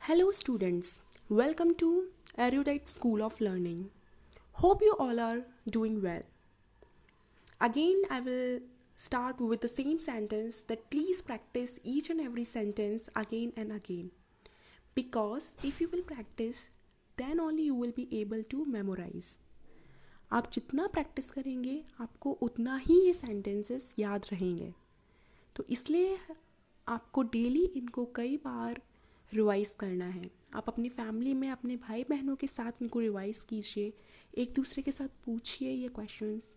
Hello, students. Welcome to Erudite School of Learning. Hope you all are doing well. Again, I will start with the same sentence that please practice each and every sentence again and again. Because if you will practice, then only you will be able to memorize. आप जितना practice करेंगे आपको उतना ही ये sentences याद रहेंगे. तो इसलिए आपको डेली इनको कई बार रिवाइज़ करना है. आप अपनी फैमिली में अपने भाई बहनों के साथ इनको रिवाइज़ कीजिए. एक दूसरे के साथ पूछिए ये questions.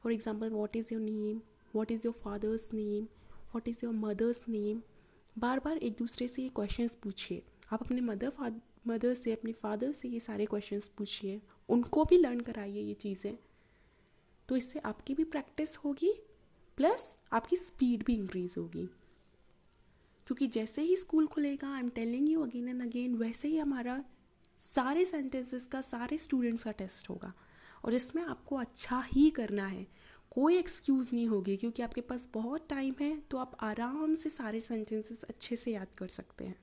For example, what is your name, what is your father's name, what is your mother's name. बार बार एक दूसरे से ये क्वेश्चंस पूछिए. आप अपने मदर से, अपने फादर से ये सारे क्वेश्चंस पूछिए. उनको भी लर्न कराइए ये चीज़ें. तो इससे आपकी भी प्रैक्टिस होगी प्लस आपकी स्पीड भी इंक्रीज़ होगी. क्योंकि जैसे ही स्कूल खुलेगा, I am telling you again and again, वैसे ही हमारा सारे सेंटेंसेस का, सारे स्टूडेंट्स का टेस्ट होगा. और इसमें आपको अच्छा ही करना है. कोई एक्सक्यूज़ नहीं होगी क्योंकि आपके पास बहुत टाइम है. तो आप आराम से सारे सेंटेंसेस अच्छे से याद कर सकते हैं.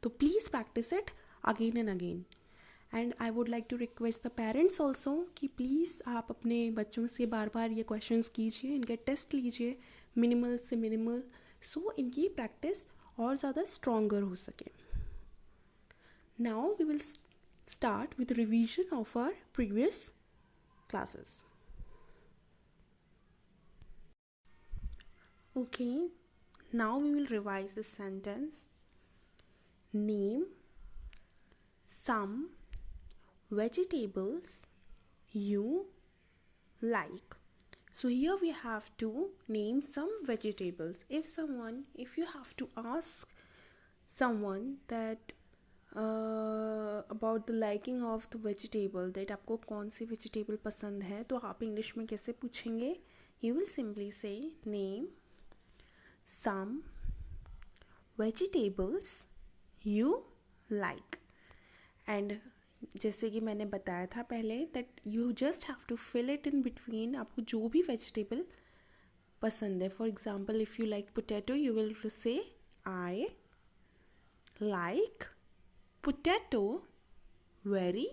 तो please practice it again and again. And I would like to request the parents also कि प्लीज़ आप अपने बच्चों से बार बार ये क्वेश्चंस कीजिए, इनके टेस्ट लीजिए मिनिमल से मिनिमल, सो इनकी प्रैक्टिस और ज़्यादा स्ट्रॉन्गर हो सके. Now we will start with revision of our previous classes. Okay, now we will revise this sentence. Name some vegetables you like. So here we have to name some vegetables. If you have to ask someone that about the liking of the vegetable, that आपको कौन सी vegetable पसंद है, तो आप English में कैसे पूछेंगे? You will simply say name some vegetables you like. And जैसे कि मैंने बताया था पहले that you just have to fill it in between. आपको जो भी वेजिटेबल पसंद है. For example, if you like potato you will say I like potato very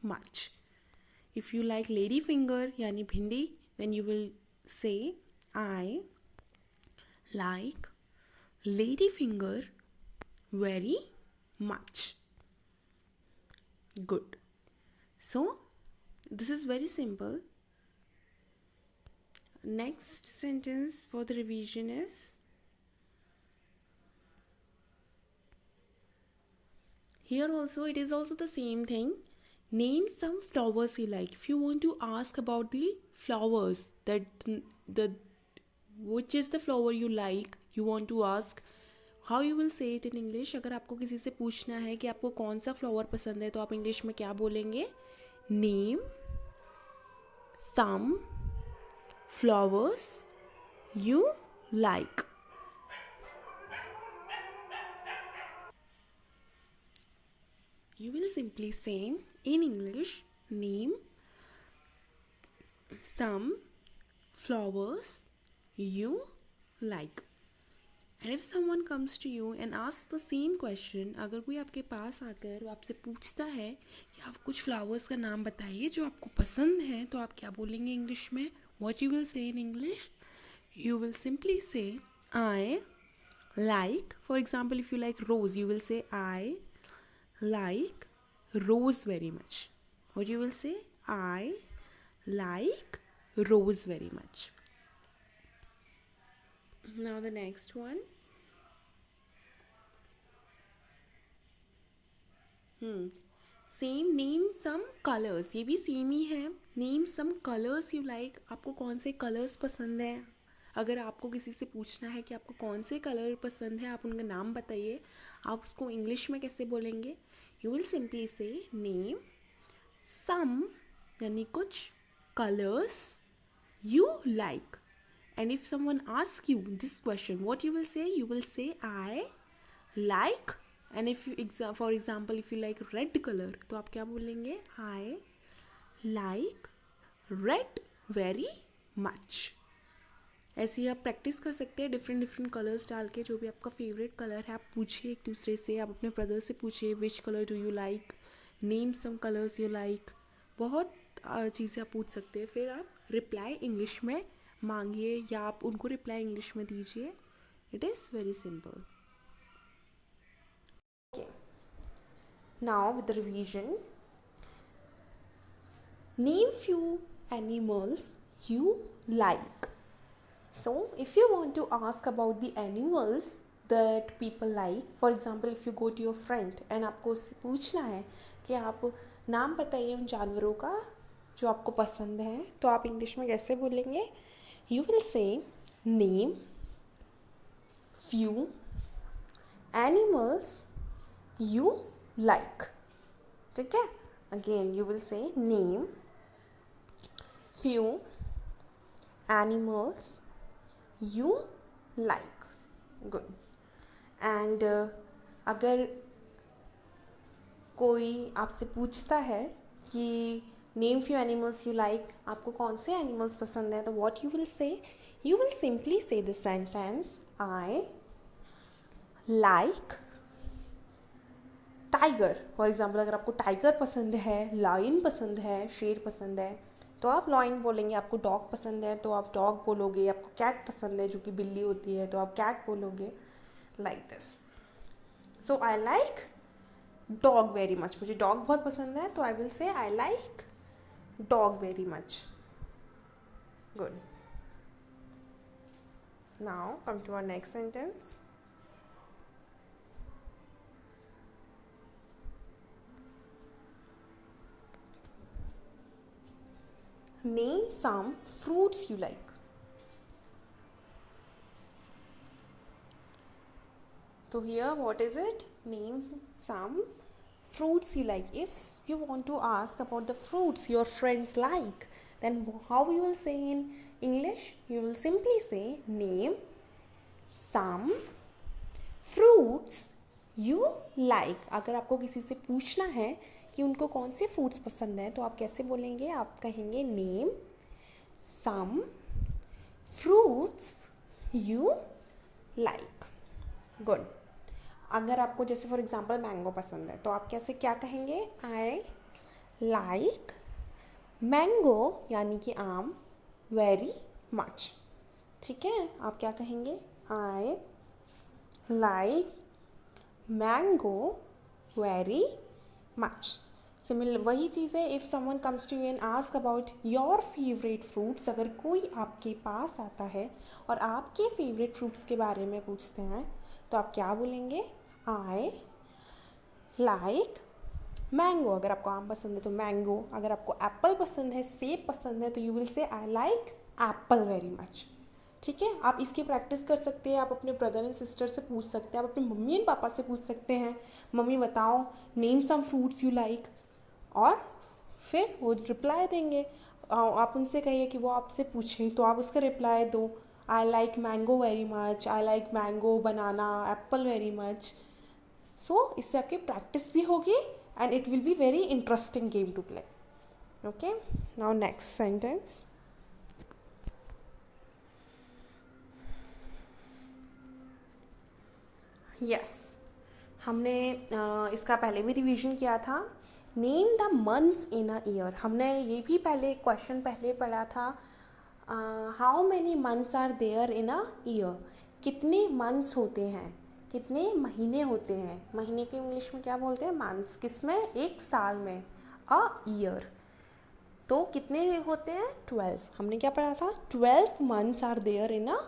much. If you like lady finger यानी भिंडी, then you will say I like lady finger very much. Good. So this is very simple. Next sentence for the revision is here also it is also the same thing. Name some flowers you like. If you want to ask about the flowers, that the which is the flower you like, you want to ask, how you will say it in English. अगर आपको किसी से पूछना है कि आपको कौन सा फ्लावर पसंद है, तो आप इंग्लिश में क्या बोलेंगे? Name some flowers you like. You will simply say in English, name some flowers you like. And if someone comes to you and asks the same question, अगर कोई आपके पास आकर आपसे पूछता है कि आप कुछ फ्लावर्स का नाम बताइए जो आपको पसंद है, तो आप क्या बोलेंगे इंग्लिश में? What you will say in English? You will simply say I like, for example, if you like rose, you will say I like rose very much. What you will say? I like rose very much. Now the next one. Same name some colours. ये भी same ही है. Name some colours you like. आपको कौन से colours पसंद हैं? अगर आपको किसी से पूछना है कि आपको कौन से कलर पसंद है, आप उनका नाम बताइए. आप उसको इंग्लिश में कैसे बोलेंगे? You will simply say name some यानी कुछ colours you like. And if someone asks you this question, what you will say? You will say I like. And if you for example, if you like red color, तो आप क्या बोलेंगे? I like red very much. ऐसे ही आप practice कर सकते हैं different different colours डाल के, जो भी आपका फेवरेट कलर है आप पूछिए एक दूसरे से, आप अपने ब्रदर से पूछिए which colour do you like, name some colours you like, बहुत चीज़ें आप पूछ सकते हैं। फिर आप रिप्लाई इंग्लिश में मांगिए या आप उनको रिप्लाई इंग्लिश में दीजिए। It is very simple. Okay, now with the revision, name few animals you like. So if you want to ask about the animals that people like, for example if you go to your friend and आपको उससे पूछना है कि आप नाम बताइए उन जानवरों का जो आपको पसंद है, तो आप इंग्लिश में कैसे बोलेंगे? You will say name few animals you like. ठीक है? Again you will say name few animals you like. Good. And अगर कोई आपसे पूछता है कि name few animals you like, आपको कौन से एनिमल्स पसंद है, तो what you will say? You will simply say the sentence I like tiger. For example अगर आपको टाइगर पसंद है, लायन पसंद है, शेर पसंद है, तो आप लायन बोलेंगे। आपको डॉग पसंद है तो आप डॉग बोलोगे। आपको कैट पसंद है जो कि बिल्ली होती है, तो आप कैट बोलोगे, like this. So I like dog very much, मुझे डॉग बहुत पसंद है, तो I will say I like dog very much. Good. Now come to our next sentence. Name some fruits you like. So here what is it? Name some fruits you like. If you want to ask about the fruits your friends like, then how you will say in English? You will simply say name some fruits you like. अगर आपको किसी से पूछना है कि उनको कौन से फ्रूट्स पसंद हैं, तो आप कैसे बोलेंगे? आप कहेंगे name some fruits you like. Good. अगर आपको जैसे फॉर एग्जांपल मैंगो पसंद है, तो आप कैसे क्या कहेंगे? आई लाइक मैंगो, यानी कि आम, वेरी मच। ठीक है, आप क्या कहेंगे? I like mango very much. Similar वही चीज़ है, if someone comes to you and ask about your favourite fruits, अगर कोई आपके पास आता है और आपके फेवरेट फ्रूट्स के बारे में पूछते हैं, तो आप क्या बोलेंगे? आई लाइक मैंगो। अगर आपको आम पसंद है तो मैंगो, अगर आपको एप्पल पसंद है, सेब पसंद है, तो you will say I like Apple very much. ठीक है, आप इसकी प्रैक्टिस कर सकते हैं। आप अपने ब्रदर एंड सिस्टर से पूछ सकते हैं, आप अपने मम्मी एंड पापा से पूछ सकते हैं, मम्मी बताओ name some fruits you like, और फिर वो रिप्लाई देंगे। आप उनसे कहिए कि वो आपसे पूछें, तो आप उसका रिप्लाई दो, I like mango very much, I like mango, banana, apple very much. So इससे आपकी प्रैक्टिस भी होगी and it will be very interesting game to play. Okay, now next sentence. Yes, हमने इसका पहले भी रिवीजन किया था। Name the months in a year. हमने ये भी क्वेश्चन पहले पढ़ा था। How many months are there in a year. कितने मंथ्स होते हैं, कितने महीने होते हैं। महीने के इंग्लिश में क्या बोलते हैं? मंथ्स। किसमें? एक साल में। A year. तो कितने होते हैं? 12। हमने क्या पढ़ा था? 12 months are there in a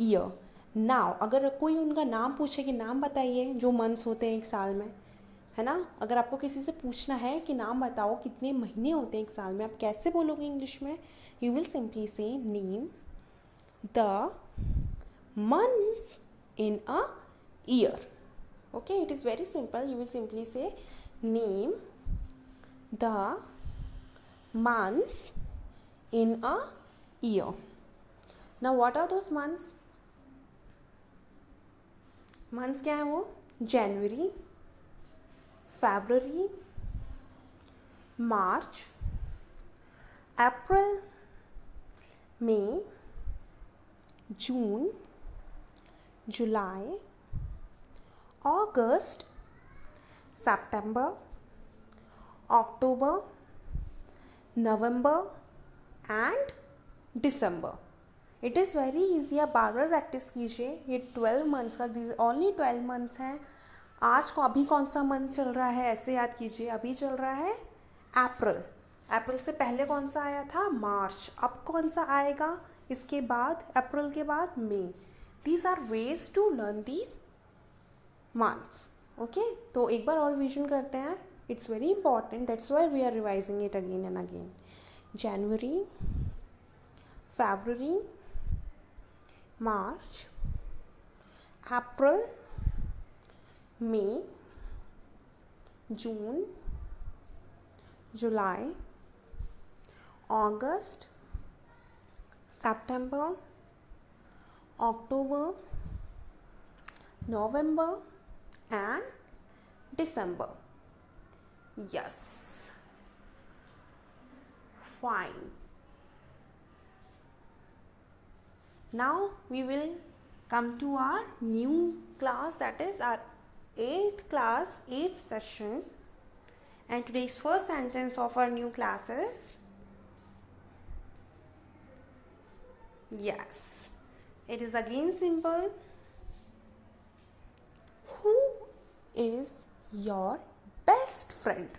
year. Now अगर कोई उनका नाम पूछे कि नाम बताइए जो मंथ्स होते हैं एक साल में, है ना। अगर आपको किसी से पूछना है कि नाम बताओ कितने महीने होते हैं एक साल में, आप कैसे बोलोगे इंग्लिश में? You will simply say name the months in a year. Okay, it is very simple. You will simply say name the months in a year. Now what are those months? Months क्या है वो? जनवरी, फरवरी, मार्च, अप्रैल, मई, June, July, August, September, October, November and December. It is very easy. आप बार बार practice कीजिए. ये 12 months का, this only 12 months हैं. आज को अभी कौन सा मंथ चल रहा है ऐसे याद कीजिए. अभी चल रहा है अप्रैल. अप्रैल से पहले कौन सा आया था? मार्च. अब कौन सा आएगा इसके बाद? अप्रैल के बाद मई. These are ways to learn these months. Okay, तो एक बार और रिविजन करते हैं. It's very important, that's why we are revising it again and again. January, February, March, April, May, June, July, August, September, October, November and December. Yes, fine. Now we will come to our new class, that is our 8th class, 8th session, and today's first sentence of our new class is, yes, it is again simple. Who is your best friend?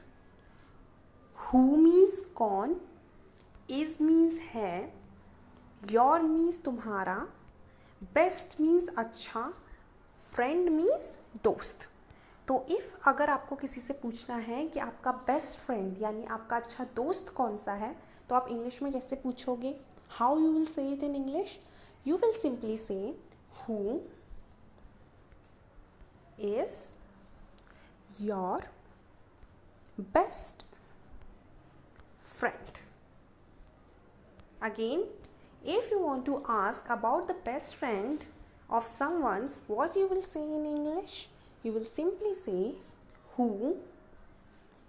Who means कौन, is means है, your means तुम्हारा, best means अच्छा, friend means दोस्त. तो if अगर आपको किसी से पूछना है कि आपका बेस्ट फ्रेंड यानी आपका अच्छा दोस्त कौन सा है, तो आप इंग्लिश में कैसे पूछोगे? How you will say it in English? You will simply say who is your best friend. Again, if you want to ask about the best friend of someone's, what you will say in English? You will simply say, who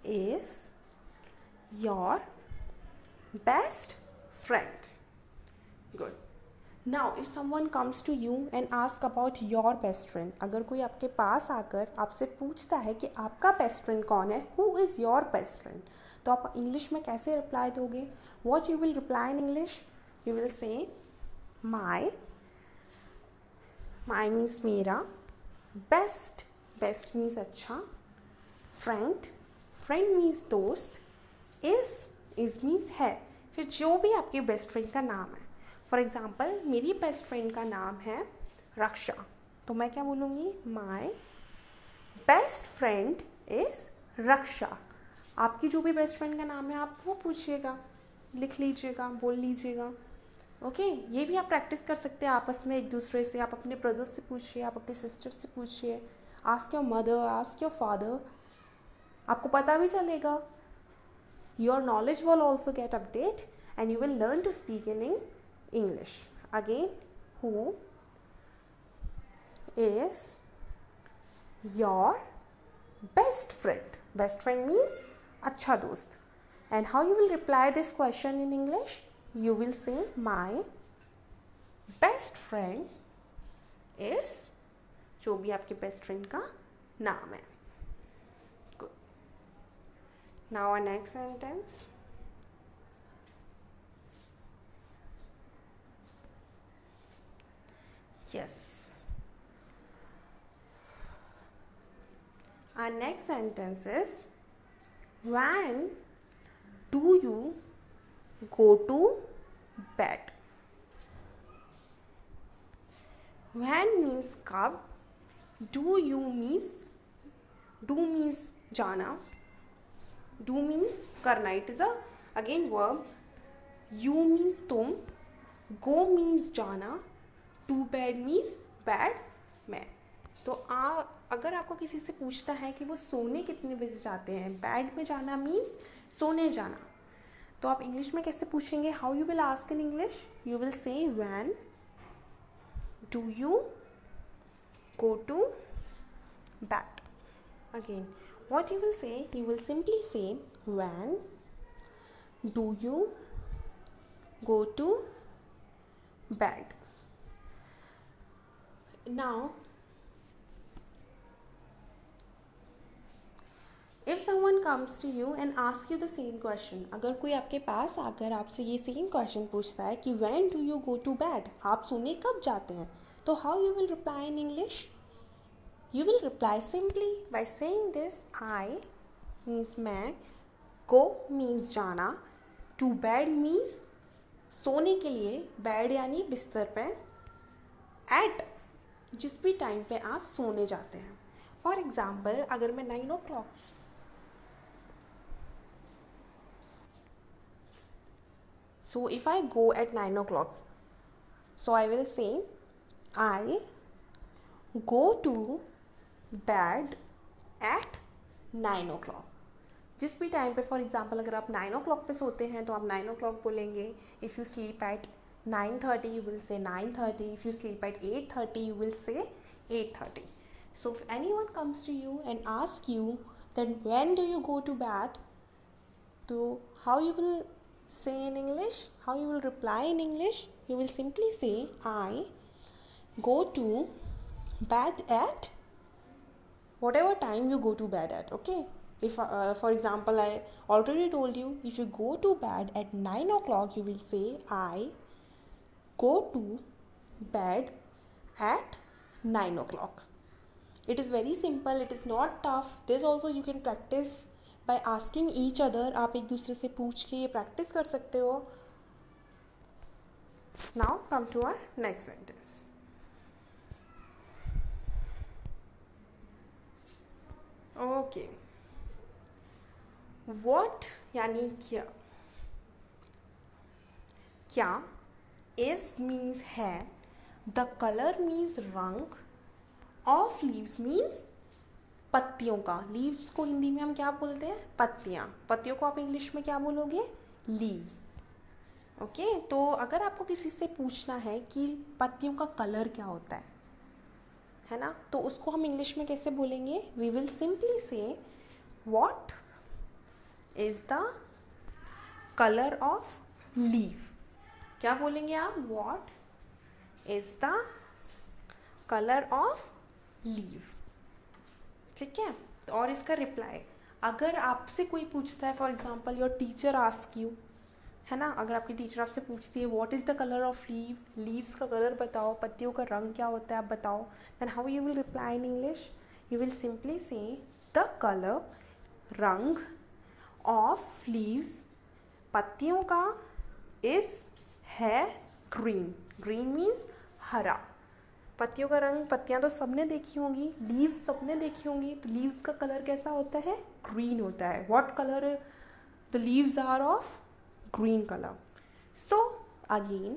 is your best friend? Good. Now, if someone comes to you and ask about your best friend, अगर कोई आपके पास आकर आपसे पूछता है कि आपका best friend कौन है, who is your best friend, तो आप इंग्लिश में कैसे रिप्लाई दोगे? What you will reply in English? You will say, my means मेरा, best means अच्छा, friend means दोस्त, is means है. फिर जो भी आपके बेस्ट फ्रेंड का नाम है. फॉर एग्ज़ाम्पल, मेरी बेस्ट फ्रेंड का नाम है रक्षा, तो मैं क्या बोलूँगी? माई बेस्ट फ्रेंड इज़ रक्षा. आपकी जो भी बेस्ट फ्रेंड का नाम है आप वो पूछिएगा, लिख लीजिएगा, बोल लीजिएगा. ओके, ये भी आप प्रैक्टिस कर सकते हैं आपस में एक दूसरे से. आप अपने ब्रदर से पूछिए, आप अपने सिस्टर से पूछिए. Ask your mother, ask your father. आपको पता भी चलेगा. Your knowledge will also get update and you will learn to speak in English. Again, who is your best friend? Best friend means अच्छा दोस्त. And how you will reply this question in English? You will say, my best friend is जो भी आपके best friend का नाम है. Good. Now our next sentence. Yes. Our next sentence is, when do you go to bed? When means कब, do you means जाना, do means करना, it is a again verb. You means तुम, go means जाना, to bed means bed में. तो अगर आपको किसी से पूछता है कि वो सोने कितने बजे जाते हैं, बेड में जाना मीन्स सोने जाना, तो आप इंग्लिश में कैसे पूछेंगे? How you will ask in English? You will say, when do you go to bed. Again, what you will say? You will simply say, when do you go to bed. Now, if someone comes to you and asks you the same question, अगर कोई आपके पास आकर आपसे ये same question पूछता है कि when do you go to bed, आप सोने कब जाते हैं, तो how you will reply in English? You will reply simply by saying this: I means मैं, go means जाना, to bed means सोने के लिए, bed यानी बिस्तर पे, at जिस भी टाइम पे आप सोने जाते हैं. फॉर एग्ज़ाम्पल, अगर मैं 9 o'clock, so if I go at 9 o'clock, so I will say I go to bed at 9 o'clock. जिस भी टाइम पे, फॉर एग्जाम्पल अगर आप 9 o'clock पे सोते हैं तो आप 9 o'clock बोलेंगे. If you sleep at 9:30 you will say 9:30. If you sleep at 8:30 you will say 8:30. So if anyone comes to you and asks you that when do you go to bed, so how you will say in English, how you will reply in English, you will simply say I go to bed at whatever time you go to bed at. Okay, if for example I already told you, if you go to bed at 9 o'clock you will say I go to bed at 9 o'clock. It is very simple, it is not tough. This also you can practice by asking each other. आप एक दूसरे से पूछ के ये practice कर सकते हो. Now come to our next sentence. Okay. What यानी क्या. क्या is means है, the color means रंग, of leaves means पत्तियों का. लीव्स को हिंदी में हम क्या बोलते हैं, पत्तियाँ. पत्तियों को आप इंग्लिश में क्या बोलोगे, लीव्स. ओके, तो अगर आपको किसी से पूछना है कि पत्तियों का कलर क्या होता है ना, तो उसको हम इंग्लिश में कैसे बोलेंगे. वी विल सिंपली से what is the colour of leave. क्या बोलेंगे आप, what is the colour of leave. ठीक है. और इसका रिप्लाई, अगर आपसे कोई पूछता है, for example your teacher ask you, है ना, अगर आपकी टीचर आपसे पूछती है what is the colour of leave, leaves का कलर बताओ, पत्तियों का रंग क्या होता है आप बताओ, then how you will reply in English. You will simply say the colour, रंग, ऑफ लीव्स, पत्तियों का, इज है ग्रीन. ग्रीन मीन्स हरा. पत्तियों का रंग, पत्तियाँ तो सबने देखी होंगी, लीव्स सबने देखी होंगी, तो लीव्स का कलर कैसा होता है, ग्रीन होता है. What colour the leaves are of, green color. So again,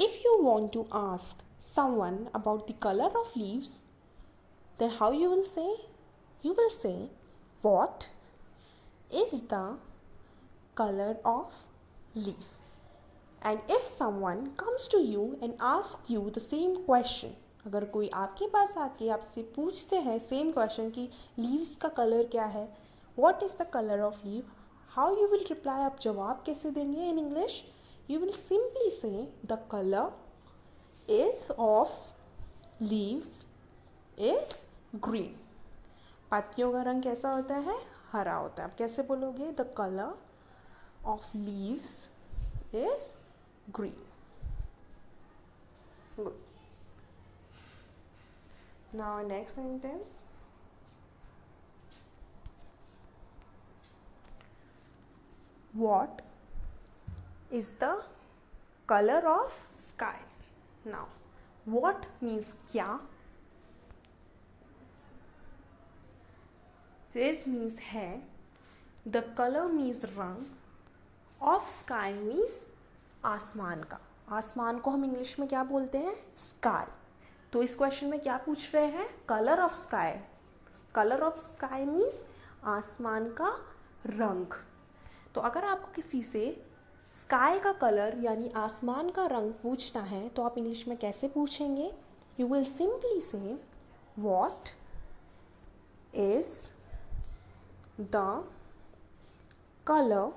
if you want to ask someone about the color of leaves, then how you will say, you will say what is the color of leaf. And if someone comes to you and asks you the same question, अगर कोई आपके पास आके आपसे पूछते हैं same question कि leaves का colour क्या है, what is the color of leaf, how you will reply, आप जवाब कैसे देंगे in English. You will simply say the color is of leaves is green. पत्तियों का रंग कैसा होता है, हरा होता है. आप कैसे बोलोगे, the color of leaves is green. Good. Now next sentence. What is the color of sky. Now what means क्या, this means है, the color means रंग, of sky means आसमान का. आसमान को हम इंग्लिश में क्या बोलते हैं, स्काई. तो इस क्वेश्चन में क्या पूछ रहे हैं, colour of sky. Colour of sky means आसमान का रंग. तो अगर आपको किसी से स्काई का कलर यानी आसमान का रंग पूछना है तो आप इंग्लिश में कैसे पूछेंगे. यू विल सिंपली से what is the colour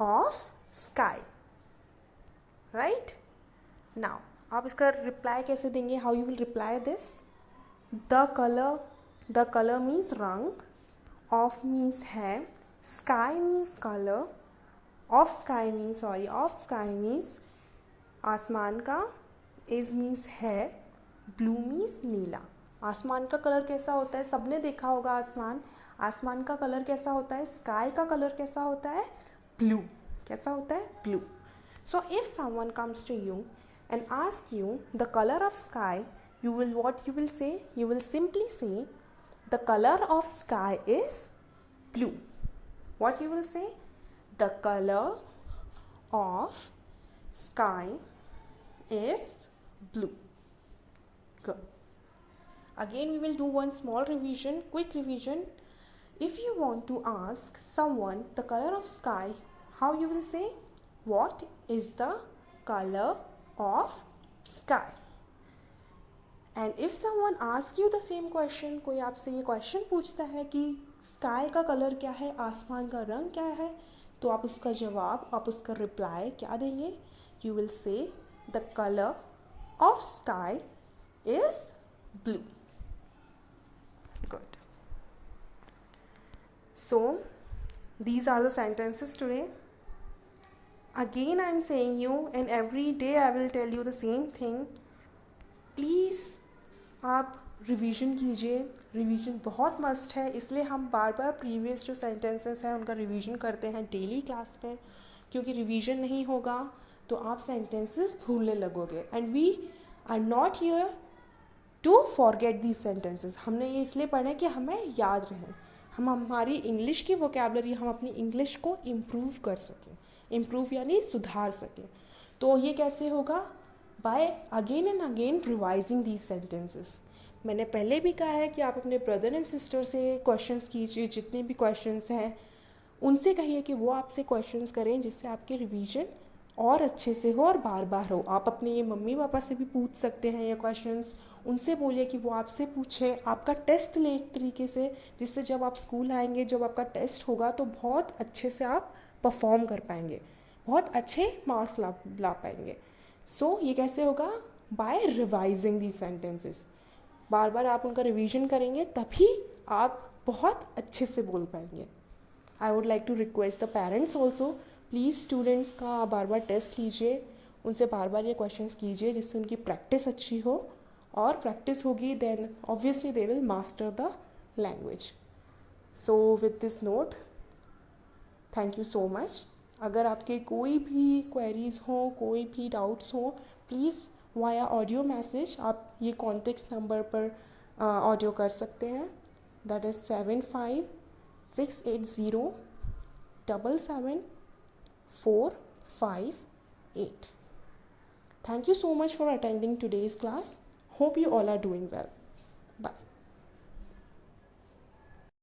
of sky. Right. Now आप इसका रिप्लाई कैसे देंगे? How you will reply this? The colour means रंग, ऑफ मीन्स है, sky means colour, of sky means आसमान का, इज मीन्स है, ब्लू मीन्स नीला। आसमान का कलर कैसा होता है? सबने देखा होगा आसमान। आसमान का कलर कैसा होता है? स्काई का कलर कैसा होता है? ब्लू। कैसा होता है? Blue. So if someone comes to you and ask you the color of sky, what you will say? You will simply say the color of sky is blue. What you will say? The color of sky is blue. Good. Again we will do one small revision, quick revision. If you want to ask someone the color of sky, how you will say? What is the color of sky? And if someone asks you the same question, कोई आपसे ये question पूछता है कि sky का colour क्या है, आसमान का रंग क्या है, तो आप उसका जवाब, आप उसका रिप्लाई क्या देंगे? यू विल से the colour of sky is blue. Good. So these are the sentences today. Again I am saying you, and every day I will tell you the same thing. Please आप revision कीजिए. Revision बहुत must है, इसलिए हम बार बार previous जो sentences हैं उनका revision करते हैं डेली क्लास में, क्योंकि रिवीजन नहीं होगा तो आप सेंटेंसेस भूलने लगोगे. And we are not here to forget these sentences. हमने ये इसलिए पढ़ा है कि हमें याद रहें, हम हमारी इंग्लिश की वोकैबुलरी, हम अपनी इंग्लिश को इम्प्रूव कर सकें. इम्प्रूव यानी सुधार सकें. तो ये कैसे होगा? By again and again revising these sentences. मैंने पहले भी कहा है कि आप अपने ब्रदर एंड सिस्टर से क्वेश्चंस कीजिए. जितने भी क्वेश्चंस हैं उनसे कहिए कि वो आपसे क्वेश्चंस करें, जिससे आपके रिवीजन और अच्छे से हो और बार बार हो. आप अपने ये मम्मी पापा से भी पूछ सकते हैं ये क्वेश्चंस. उनसे बोलिए कि वो आपसे पूछे. आपका टेस्ट लें एक तरीके से, जिससे जब आप स्कूल आएंगे, जब आपका टेस्ट होगा तो बहुत अच्छे से आप परफॉर्म कर पाएंगे, बहुत अच्छे मार्क्स ला पाएंगे. सो ये कैसे होगा? By revising these sentences. बार बार आप उनका रिवीजन करेंगे तभी आप बहुत अच्छे से बोल पाएंगे. I would like to request the parents also, please students का बार बार टेस्ट लीजिए, उनसे बार बार ये क्वेश्चंस कीजिए, जिससे उनकी प्रैक्टिस अच्छी हो. और प्रैक्टिस होगी then obviously they will master the language. So with this note, thank you so much. अगर आपके कोई भी क्वेरीज हों, कोई भी डाउट्स हों, प्लीज़ वाया ऑडियो मैसेज आप ये कॉन्टेक्ट नंबर पर ऑडियो कर सकते हैं. That is 7568077458. Thank you so much for attending today's class. Hope you all are doing well. Bye.